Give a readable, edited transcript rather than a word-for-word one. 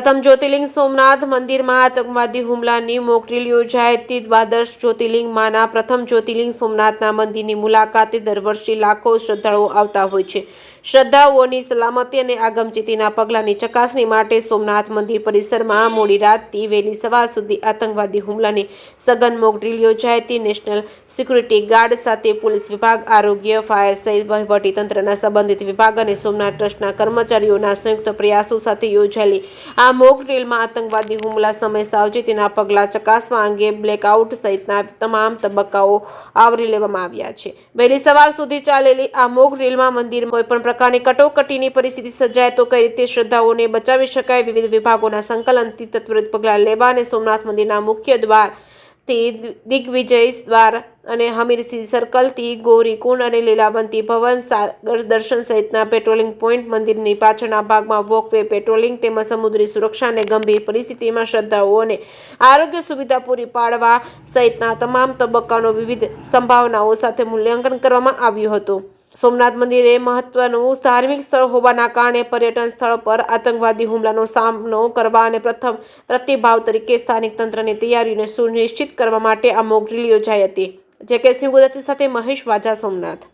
પ્રથમ જ્યોતિર્લિંગ સોમનાથ મંદિરમાં આતંકવાદી હુમલાની મોક ડ્રીલ યોજાઈ હતી। દ્વાદશ જ્યોતિર્લિંગમાંના પ્રથમ જ્યોતિર્લિંગ સોમનાથના મંદિરની મુલાકાતે દર વર્ષે લાખો શ્રદ્ધાળુઓ આવતા હોય છે। શ્રદ્ધાળુઓની સલામતી અને આગમચેતીના પગલાંની ચકાસણી માટે સોમનાથ મંદિર પરિસરમાં મોડી રાતથી વહેલી સવાર સુધી આતંકવાદી હુમલાની સઘન મોક ડ્રીલ યોજાઈ હતી। નેશનલ સિક્યુરિટી ગાર્ડ સાથે પોલીસ વિભાગ, આરોગ્ય, ફાયર સહિત વહીવટીતંત્રના સંબંધિત વિભાગ અને સોમનાથ ટ્રસ્ટના કર્મચારીઓના સંયુક્ત પ્રયાસો સાથે યોજાયેલી આ મોક ડ્રીલમાં આતંકવાદી હુમલા સમયે સાવચેતીના પગલાં ચકાસવા અંગે બ્લેકઆઉટ સહિતના તમામ તબક્કાઓ આવરી લેવામાં આવ્યા છે। વહેલી સવાર સુધી ચાલેલી આ મોક ડ્રીલમાં મંદિરમાં કોઈપણ પ્રકારની કટોકટીની પરિસ્થિતિ સર્જાય તો કઈ રીતે શ્રદ્ધાળુઓને બચાવી શકાય, વિવિધ વિભાગોના સંકલનથી ત્વરિત પગલાં લેવા અને સોમનાથ મંદિરના મુખ્ય દ્વારથી દિગ્વિજય દ્વાર અને હમીરસિંહ સર્કલથી ગૌરીકુંડ અને લીલાવંતી ભવન, સાગર દર્શન સહિતના પેટ્રોલિંગ પોઈન્ટ, મંદિરની પાછળના ભાગમાં વોકવે પેટ્રોલિંગ તેમજ સમુદ્રી સુરક્ષા અને ગંભીર પરિસ્થિતિમાં શ્રદ્ધાળુઓને આરોગ્ય સુવિધા પૂરી પાડવા સહિતના તમામ તબક્કાનો વિવિધ સંભાવનાઓ સાથે મૂલ્યાંકન કરવામાં આવ્યું હતું। સોમનાથ મંદિર એ મહત્વનું ધાર્મિક સ્થળ હોવાના કારણે પર્યટન સ્થળ પર આતંકવાદી હુમલાનો સામનો કરવા અને પ્રથમ પ્રતિભાવ તરીકે સ્થાનિક તંત્રની તૈયારીઓને સુનિશ્ચિત કરવા માટે આ મોક ડ્રીલ યોજાઈ હતી। જે કે સિંહ ગુજરાતી સાથે મહેશ વાજા, સોમનાથ।